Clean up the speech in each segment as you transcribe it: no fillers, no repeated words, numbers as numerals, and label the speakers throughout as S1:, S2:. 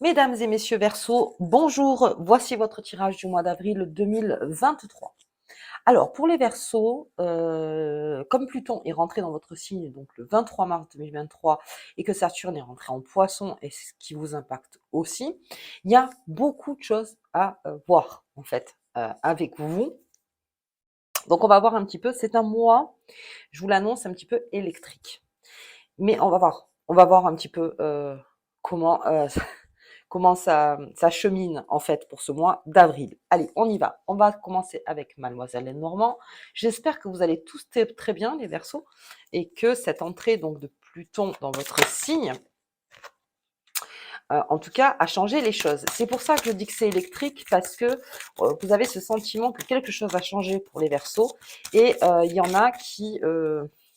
S1: Mesdames et messieurs Verseau, bonjour, voici votre tirage du mois d'avril 2023. Alors pour les Verseaux, comme Pluton est rentré dans votre signe donc le 23 mars 2023 et que Saturne est rentré en Poisson et ce qui vous impacte aussi, il y a beaucoup de choses à voir en fait avec vous. Donc on va voir un petit peu, c'est un mois, je vous l'annonce, un petit peu électrique. Mais on va voir un petit peu comment comment ça chemine en fait pour ce mois d'avril. Allez, on y va. On va commencer avec Mademoiselle Lenormand. J'espère que vous allez tous très bien les Verseaux et que cette entrée donc de Pluton dans votre signe, en tout cas, a changé les choses. C'est pour ça que je dis que c'est électrique parce que vous avez ce sentiment que quelque chose a changé pour les Verseaux et il y en a qui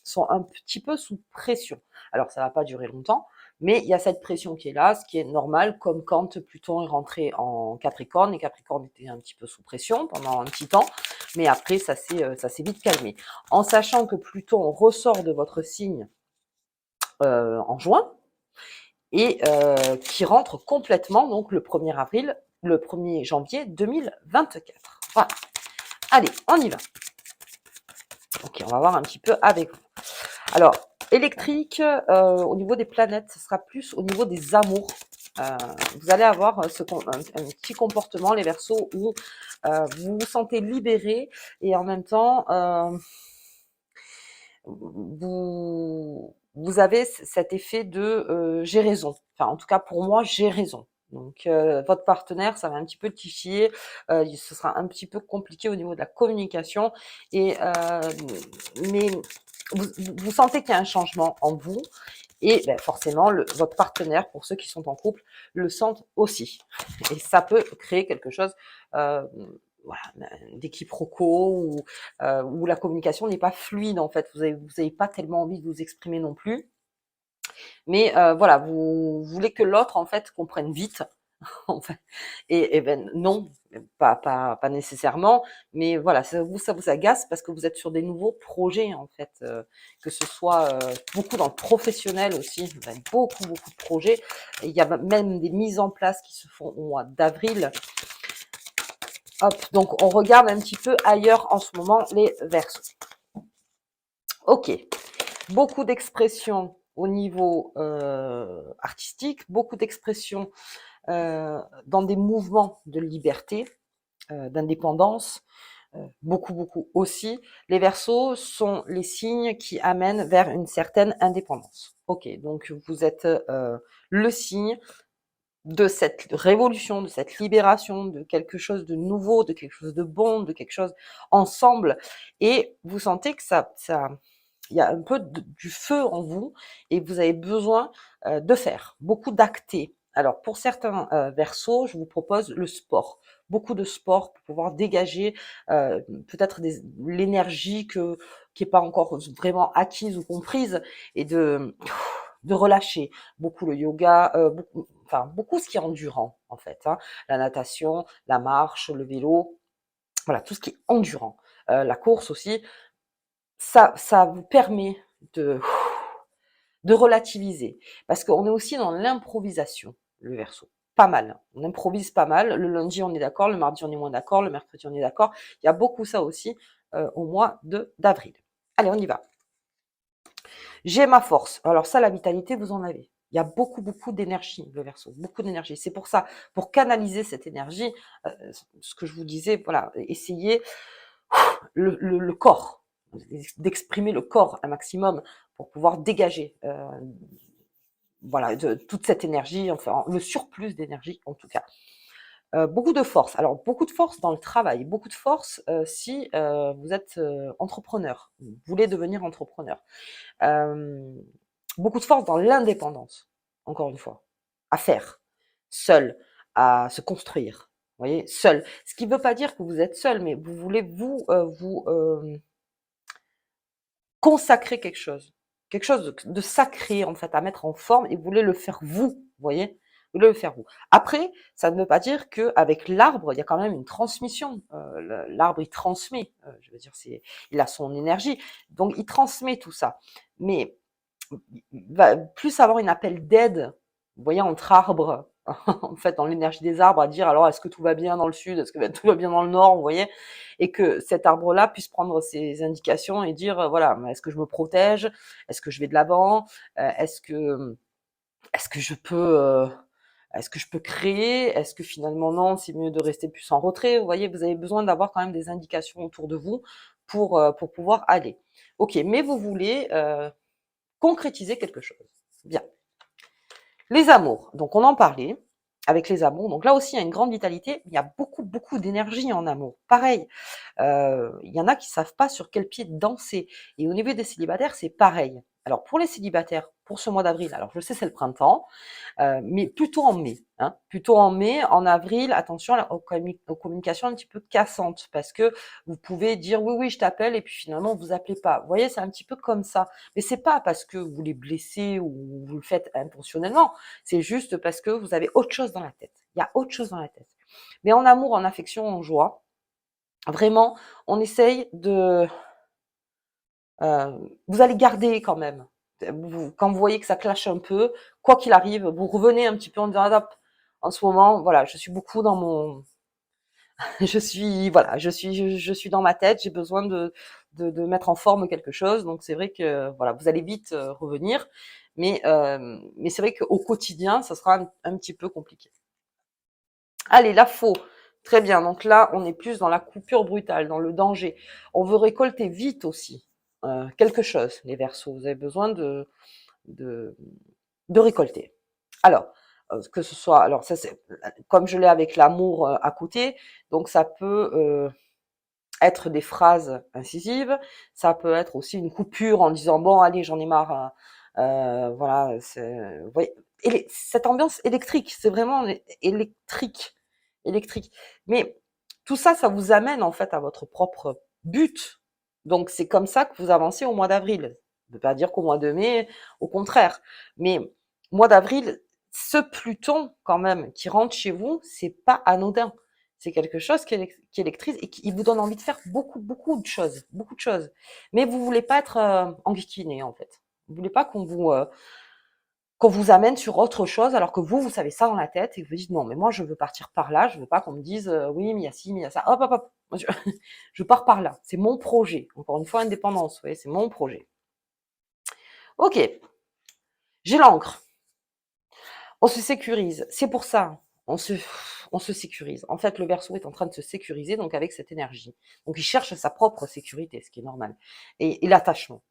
S1: sont un petit peu sous pression. Alors ça va pas durer longtemps, mais il y a cette pression qui est là, ce qui est normal, comme quand Pluton est rentré en Capricorne, et Capricorne était un petit peu sous pression pendant un petit temps, mais après ça s'est vite calmé. En sachant que Pluton ressort de votre signe en juin, et qui rentre complètement donc le 1er avril, le 1er janvier 2024. Voilà. Allez, on y va. Ok, on va voir un petit peu avec vous. Alors, électrique, au niveau des planètes, ce sera plus au niveau des amours. Vous allez avoir un petit comportement, les Verseaux, où vous vous sentez libéré et en même temps, vous avez cet effet de j'ai raison. Enfin, en tout cas, pour moi, j'ai raison. Donc, votre partenaire, ça va un petit peu titiller, ce sera un petit peu compliqué au niveau de la communication, et mais vous sentez qu'il y a un changement en vous, et ben, forcément, votre partenaire, pour ceux qui sont en couple, le sentent aussi. Et ça peut créer quelque chose euh, voilà, des quiproquos où la communication n'est pas fluide en fait. Vous avez pas tellement envie de vous exprimer non plus. Mais voilà, vous voulez que l'autre en fait comprenne vite. En fait. Et ben non, pas nécessairement, mais voilà, ça vous agace parce que vous êtes sur des nouveaux projets en fait, que ce soit beaucoup dans le professionnel aussi, vous avez beaucoup de projets. Et il y a même des mises en place qui se font au mois d'avril. Hop, donc on regarde un petit peu ailleurs en ce moment les Verseaux. Ok, beaucoup d'expressions au niveau artistique, beaucoup d'expressions dans des mouvements de liberté, d'indépendance, beaucoup aussi. Les Verseaux sont les signes qui amènent vers une certaine indépendance. Ok, donc vous êtes le signe de cette révolution, de cette libération, de quelque chose de nouveau, de quelque chose de bon, de quelque chose ensemble, et vous sentez que il y a un peu du feu en vous et vous avez besoin de faire beaucoup d'acter. Alors pour certains Verseaux, je vous propose le sport, beaucoup de sport pour pouvoir dégager peut-être l'énergie qui est pas encore vraiment acquise ou comprise, et de relâcher beaucoup le yoga, beaucoup ce qui est endurant en fait, hein. La natation, la marche, le vélo, voilà, tout ce qui est endurant. La course aussi, ça vous permet de relativiser. Parce qu'on est aussi dans l'improvisation, le Verseau. Pas mal. On improvise pas mal. Le lundi, on est d'accord. Le mardi, on est moins d'accord. Le mercredi, on est d'accord. Il y a beaucoup ça aussi au mois d'avril. Allez, on y va. J'ai ma force. Alors ça, la vitalité, vous en avez. Il y a beaucoup d'énergie, le Verseau, beaucoup d'énergie. C'est pour ça, pour canaliser cette énergie, ce que je vous disais, voilà, essayez le corps, d'exprimer le corps un maximum pour pouvoir dégager voilà, toute cette énergie, enfin le surplus d'énergie en tout cas. Beaucoup de force. Alors beaucoup de force dans le travail, beaucoup de force si vous êtes entrepreneur, vous voulez devenir entrepreneur. Euh, Beaucoup de force dans l'indépendance, encore une fois, à faire, seul, à se construire. Vous voyez, seul. Ce qui ne veut pas dire que vous êtes seul, mais vous voulez vous consacrer quelque chose de sacré en fait à mettre en forme, et vous voulez le faire vous voyez, vous voulez le faire vous. Après, ça ne veut pas dire que avec l'arbre, il y a quand même une transmission. L'arbre, il transmet. Je veux dire, il a son énergie, donc il transmet tout ça. Mais il va plus avoir une appel d'aide, vous voyez, entre arbres. en fait, dans l'énergie des arbres, à dire alors est-ce que tout va bien dans le sud, est-ce que tout va bien dans le nord, vous voyez, et que cet arbre-là puisse prendre ses indications et dire voilà, est-ce que je me protège, est-ce que je vais de l'avant, est-ce que je peux est-ce que je peux créer, est-ce que finalement non, c'est mieux de rester plus en retrait, vous voyez, vous avez besoin d'avoir quand même des indications autour de vous pour pouvoir aller. Ok, mais vous voulez concrétiser quelque chose. Bien. Les amours, donc on en parlait avec les amours. Donc là aussi, il y a une grande vitalité. Il y a beaucoup, beaucoup d'énergie en amour. Pareil, il y en a qui savent pas sur quel pied danser. Et au niveau des célibataires, c'est pareil. Alors pour les célibataires, pour ce mois d'avril, alors je sais c'est le printemps, mais plutôt en mai, hein, plutôt en mai. En avril, attention aux communications un petit peu cassantes, parce que vous pouvez dire oui, oui, je t'appelle, et puis finalement vous appelez pas. Vous voyez, c'est un petit peu comme ça. Mais c'est pas parce que vous les blessez ou vous le faites intentionnellement. C'est juste parce que vous avez autre chose dans la tête. Il y a autre chose dans la tête. Mais en amour, en affection, en joie, vraiment, on essaye de vous allez garder quand même. Quand vous voyez que ça clash un peu, quoi qu'il arrive, vous revenez un petit peu en disant ah, en ce moment, voilà, je suis beaucoup dans mon, je suis voilà, je suis dans ma tête, j'ai besoin de mettre en forme quelque chose. Donc c'est vrai que voilà, vous allez vite revenir, mais c'est vrai qu'au quotidien, ça sera un petit peu compliqué. Allez, la faux. Très bien. Donc là, on est plus dans la coupure brutale, dans le danger. On veut récolter vite aussi quelque chose, les Verseaux. Vous avez besoin de, de récolter. Alors, que ce soit, alors ça c'est comme je l'ai avec l'amour à côté, donc ça peut être des phrases incisives, ça peut être aussi une coupure en disant bon allez j'en ai marre, hein, voilà, vous voyez, cette ambiance électrique, c'est vraiment électrique, électrique. Mais tout ça, ça vous amène en fait à votre propre but. Donc c'est comme ça que vous avancez au mois d'avril. Je ne veux pas dire qu'au mois de mai, au contraire. Mais mois d'avril, ce Pluton quand même qui rentre chez vous, c'est pas anodin. C'est quelque chose qui électrise et qui vous donne envie de faire beaucoup, beaucoup de choses, beaucoup de choses. Mais vous voulez pas être enquiquiné en fait. Vous voulez pas qu'on vous amène sur autre chose alors que vous savez ça dans la tête et vous dites non mais moi je veux partir par là, je veux pas qu'on me dise oui mais il y a ci, mais il y a ça, hop hop hop, moi, je pars par là, c'est mon projet. Encore une fois indépendance, vous voyez, c'est mon projet. Ok, j'ai l'encre. On se sécurise. C'est pour ça. On se sécurise. En fait, le Verseau est en train de se sécuriser donc avec cette énergie. Donc il cherche sa propre sécurité, ce qui est normal. Et l'attachement.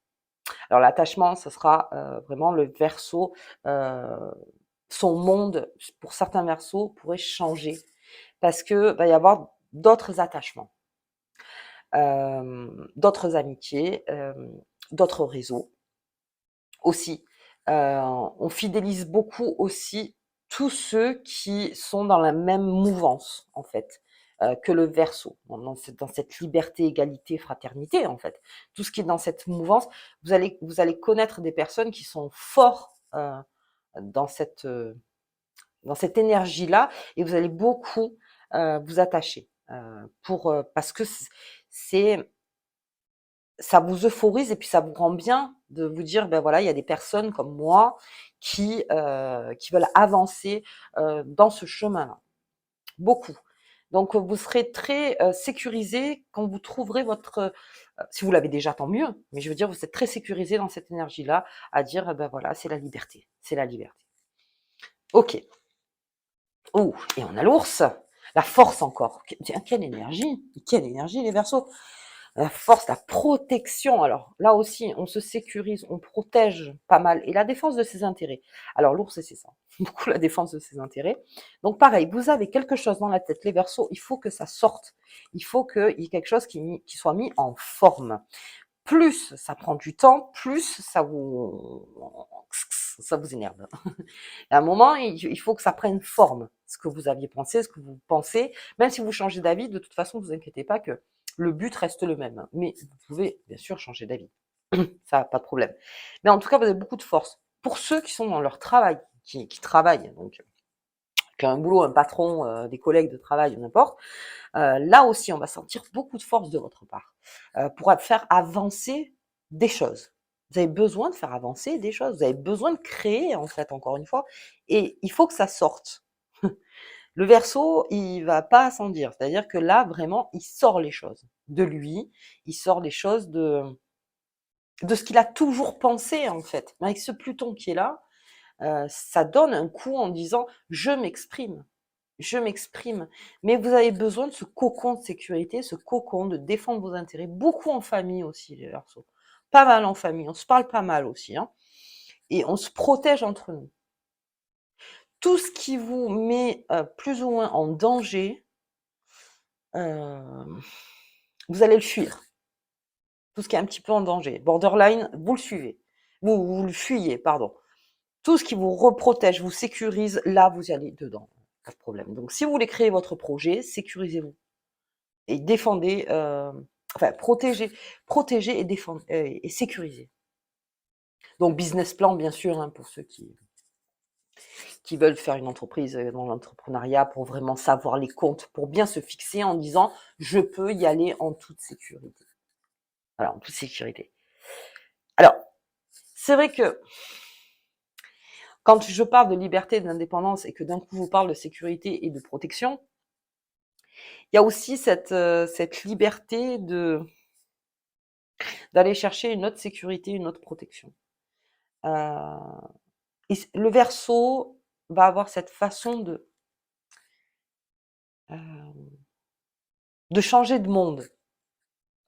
S1: Alors l'attachement, ce sera vraiment le Verseau. Son monde, pour certains Verseaux, pourrait changer parce que va y avoir d'autres attachements, d'autres amitiés, d'autres réseaux aussi. On fidélise beaucoup aussi tous ceux qui sont dans la même mouvance, en fait, que le Verseau, dans cette liberté, égalité, fraternité, en fait. Tout ce qui est dans cette mouvance, vous allez connaître des personnes qui sont forts dans dans cette énergie-là, et vous allez beaucoup vous attacher parce que c'est ça vous euphorise et puis ça vous rend bien de vous dire ben voilà il y a des personnes comme moi qui veulent avancer dans ce chemin-là, beaucoup. Donc vous serez très sécurisé quand vous trouverez votre si vous l'avez déjà tant mieux, mais je veux dire vous êtes très sécurisé dans cette énergie-là à dire ben voilà c'est la liberté, c'est la liberté. Ok. Oh et on a l'ours, la force encore. Quelle énergie les Verseaux. La force, la protection. Alors là aussi, on se sécurise, on protège pas mal. Et la défense de ses intérêts. Alors l'ours, c'est ça. Beaucoup la défense de ses intérêts. Donc pareil, vous avez quelque chose dans la tête, les Verseaux, il faut que ça sorte. Il faut qu'il y ait quelque chose qui soit mis en forme. Plus ça prend du temps, plus ça vous énerve. À un moment, il faut que ça prenne forme. Ce que vous aviez pensé, ce que vous pensez, même si vous changez d'avis, de toute façon, ne vous inquiétez pas que le but reste le même. Mais vous pouvez bien sûr changer d'avis. Ça, pas de problème. Mais en tout cas, vous avez beaucoup de force. Pour ceux qui sont dans leur travail, qui travaillent, donc qui ont un boulot, un patron, des collègues de travail, n'importe, là aussi, on va sentir beaucoup de force de votre part pour faire avancer des choses. Vous avez besoin de faire avancer des choses. Vous avez besoin de créer, en fait, encore une fois. Et il faut que ça sorte. Le Verseau, il va pas s'en dire. C'est-à-dire que là, vraiment, il sort les choses de lui, il sort les choses de ce qu'il a toujours pensé, en fait. Mais avec ce Pluton qui est là, ça donne un coup en disant: je m'exprime. Mais vous avez besoin de ce cocon de sécurité, ce cocon de défendre vos intérêts. Beaucoup en famille aussi, les Verseaux. Pas mal en famille. On se parle pas mal aussi, hein. Et on se protège entre nous. Tout ce qui vous met plus ou moins en danger, vous allez le fuir. Tout ce qui est un petit peu en danger. Borderline, vous le suivez. Vous le fuyez, pardon. Tout ce qui vous reprotège, vous sécurise, là, vous y allez dedans. Pas de problème. Donc, si vous voulez créer votre projet, sécurisez-vous. Et défendez, enfin, protégez et défendez, et sécurisez. Donc, business plan, bien sûr, hein, pour ceux qui veulent faire une entreprise dans l'entrepreneuriat, pour vraiment savoir les comptes, pour bien se fixer en disant, je peux y aller en toute sécurité. Voilà, en toute sécurité. Alors, c'est vrai que quand je parle de liberté et d'indépendance et que d'un coup je vous parle de sécurité et de protection, il y a aussi cette liberté d'aller chercher une autre sécurité, une autre protection. Euh, et le Verseau va avoir cette façon de changer de monde,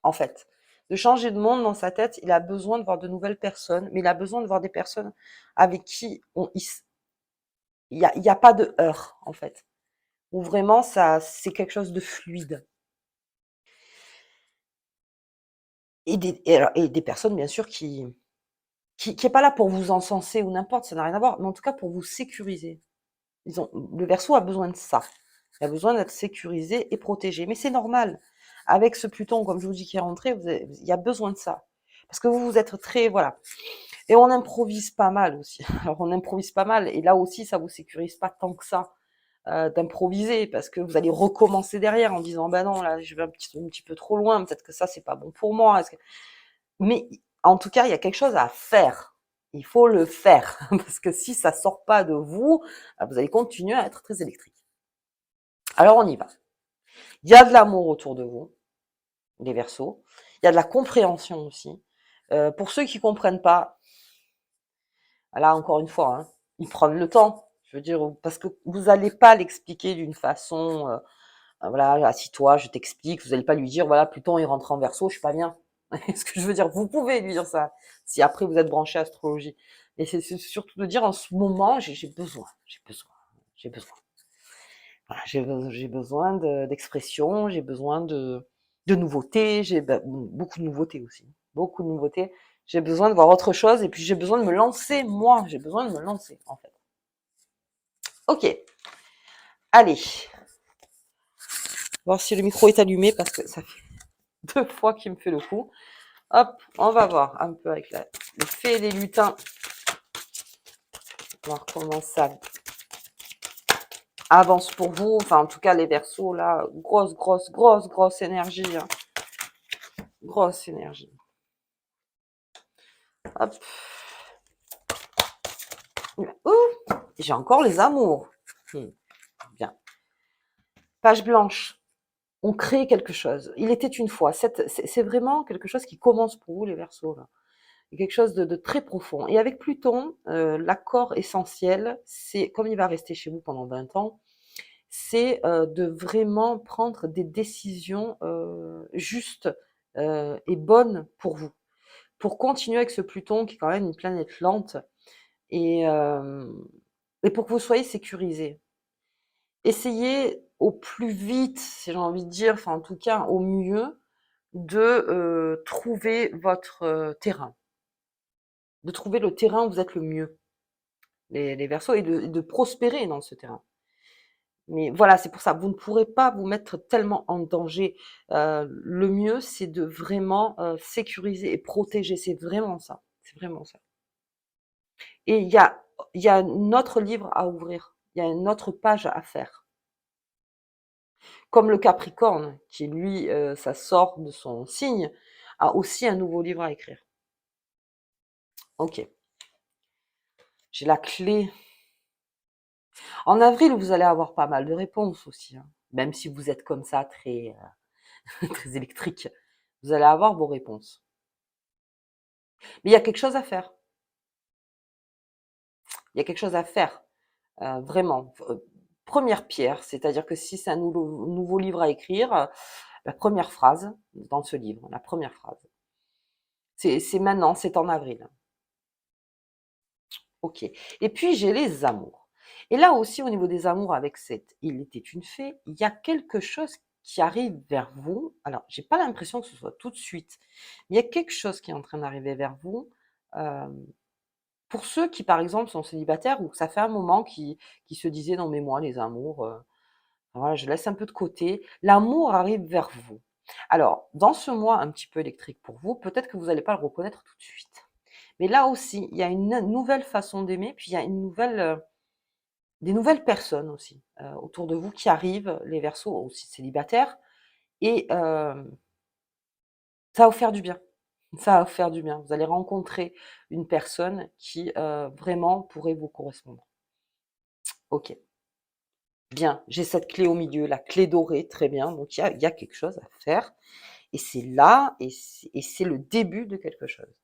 S1: en fait. De changer de monde dans sa tête, il a besoin de voir de nouvelles personnes, mais il a besoin de voir des personnes avec qui il y a pas de heurts, en fait. Où vraiment, c'est quelque chose de fluide. Et des personnes, bien sûr, qui est pas là pour vous encenser ou n'importe, ça n'a rien à voir, mais en tout cas pour vous sécuriser. Le Verseau a besoin de ça. Il a besoin d'être sécurisé et protégé. Mais c'est normal. Avec ce Pluton, comme je vous dis, qui est rentré, il y a besoin de ça. Parce que vous êtes très, voilà. Et on improvise pas mal aussi. Alors on improvise pas mal, et là aussi, ça vous sécurise pas tant que ça d'improviser, parce que vous allez recommencer derrière en disant, bah non, là, je vais un petit peu trop loin, peut-être que ça, c'est pas bon pour moi. Mais en tout cas, il y a quelque chose à faire. Il faut le faire, parce que si ça sort pas de vous, vous allez continuer à être très électrique. Alors on y va. Il y a de l'amour autour de vous, les Verseaux. Il y a de la compréhension aussi. Pour ceux qui comprennent pas, là encore une fois, hein, ils prennent le temps. Je veux dire, parce que vous n'allez pas l'expliquer d'une façon, voilà, assis-toi, je t'explique. Vous n'allez pas lui dire, voilà, Pluton il rentre en Verseau, je suis pas bien. Ce que je veux dire, vous pouvez lui dire ça, si après vous êtes branché astrologie. Et c'est surtout de dire, en ce moment, j'ai besoin, j'ai besoin. Voilà, j'ai besoin d'expression, j'ai besoin de nouveautés, beaucoup de nouveautés aussi, beaucoup de nouveautés. J'ai besoin de voir autre chose, et puis j'ai besoin de me lancer, moi, j'ai besoin de me lancer, en fait. Ok, allez, voir si le micro est allumé, parce que ça fait 2 fois qu'il me fait le coup. Hop, on va voir un peu avec les fées et les lutins. On va voir comment ça avance pour vous. Enfin, en tout cas, les Verseaux, là, grosse énergie. Hein. Grosse énergie. Hop. Ouh, j'ai encore les amours. Bien. Page blanche. On crée quelque chose. Il était une fois. C'est vraiment quelque chose qui commence pour vous, les Verseaux. Là. Quelque chose de très profond. Et avec Pluton, l'accord essentiel, c'est, comme il va rester chez vous pendant 20 ans, c'est de vraiment prendre des décisions justes et bonnes pour vous. Pour continuer avec ce Pluton, qui est quand même une planète lente, et, euh, et pour que vous soyez sécurisé. Essayez au plus vite, si j'ai envie de dire, enfin en tout cas au mieux, de trouver votre terrain. De trouver le terrain où vous êtes le mieux, les Verseaux, et de prospérer dans ce terrain. Mais voilà, c'est pour ça, vous ne pourrez pas vous mettre tellement en danger. Le mieux, c'est de vraiment sécuriser et protéger. C'est vraiment ça. C'est vraiment ça. Et il y a un autre livre à ouvrir. Il y a une autre page à faire. Comme le Capricorne, qui lui, ça sort de son signe, a aussi un nouveau livre à écrire. Ok. J'ai la clé En avril, vous allez avoir pas mal de réponses aussi, hein. Même si vous êtes comme ça, très, très électrique, vous allez avoir vos réponses. Mais il y a quelque chose à faire. Il y a quelque chose à faire, vraiment. Première pierre, c'est-à-dire que si c'est un nouveau livre à écrire, la première phrase dans ce livre, la première phrase. C'est maintenant, c'est en avril. OK. Et puis j'ai les amours. Et là aussi, au niveau des amours avec cette Il était une fée, il y a quelque chose qui arrive vers vous. Alors, j'ai pas l'impression que ce soit tout de suite, mais il y a quelque chose qui est en train d'arriver vers vous. Hem, pour ceux qui, par exemple, sont célibataires ou que ça fait un moment qui se disaient: «Non mais moi les amours, voilà, je laisse un peu de côté». L'amour arrive vers vous. Alors, dans ce mois un petit peu électrique pour vous, peut-être que vous n'allez pas le reconnaître tout de suite. Mais là aussi, il y a une nouvelle façon d'aimer, puis il y a une nouvelle, des nouvelles personnes aussi, autour de vous qui arrivent, les Verseaux aussi célibataires et ça va vous faire du bien. Ça va vous faire du bien. Vous allez rencontrer une personne qui, vraiment pourrait vous correspondre. OK, bien, j'ai cette clé au milieu, la clé dorée, très bien, donc il y a quelque chose à faire et c'est là et c'est le début de quelque chose.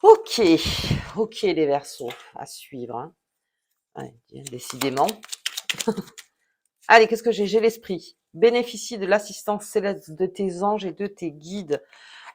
S1: OK, OK les Verseaux, à suivre, hein. Ouais, décidément. Allez, qu'est-ce que j'ai? J'ai l'esprit. Bénéficie de l'assistance céleste de tes anges et de tes guides.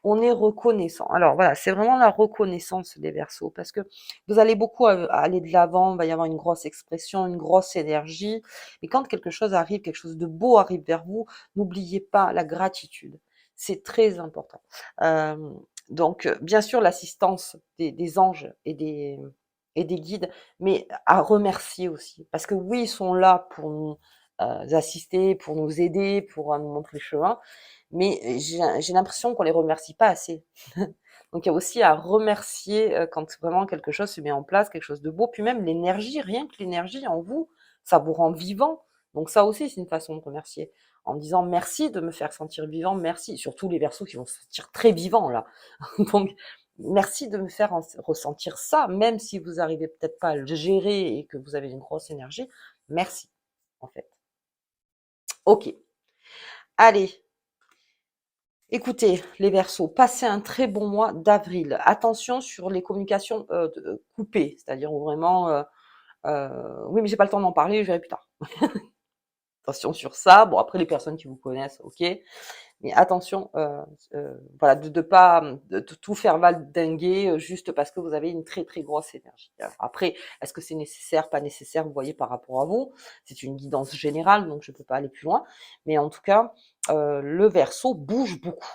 S1: On est reconnaissant. Alors voilà, c'est vraiment la reconnaissance des Verseaux parce que vous allez beaucoup aller de l'avant, il va y avoir une grosse expression, une grosse énergie. Et quand quelque chose arrive, quelque chose de beau arrive vers vous, n'oubliez pas la gratitude. C'est très important. Euh, donc, bien sûr, l'assistance des anges et des guides, mais à remercier aussi. Parce que oui, ils sont là pour nous assister, pour nous aider, pour nous montrer le chemin, mais j'ai l'impression qu'on les remercie pas assez. Donc il y a aussi à remercier quand vraiment quelque chose se met en place, quelque chose de beau, puis même l'énergie, rien que l'énergie en vous, ça vous rend vivant. Donc ça aussi, c'est une façon de remercier. En disant merci de me faire sentir vivant, merci. Surtout les Verseaux qui vont se sentir très vivants là. Donc merci de me faire ressentir ça, même si vous arrivez peut-être pas à le gérer et que vous avez une grosse énergie. Merci, en fait. Ok. Allez, écoutez, les Verseaux, passez un très bon mois d'avril. Attention sur les communications coupées, c'est-à-dire où vraiment, oui, mais j'ai pas le temps d'en parler, je verrai plus tard. Attention sur ça. Bon, après les personnes qui vous connaissent, ok, mais attention, voilà, de pas de tout faire valdinguer juste parce que vous avez une très très grosse énergie. Alors après, est-ce que c'est nécessaire, pas nécessaire, vous voyez par rapport à vous. C'est une guidance générale, donc je peux pas aller plus loin. Mais en tout cas, le Verseau bouge beaucoup,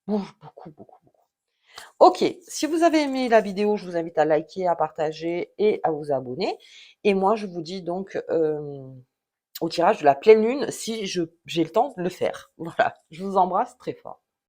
S1: beaucoup, beaucoup. Ok, si vous avez aimé la vidéo, je vous invite à liker, à partager et à vous abonner. Et moi, je vous dis donc au tirage de la pleine lune si j'ai le temps de le faire. Voilà, je vous embrasse très fort.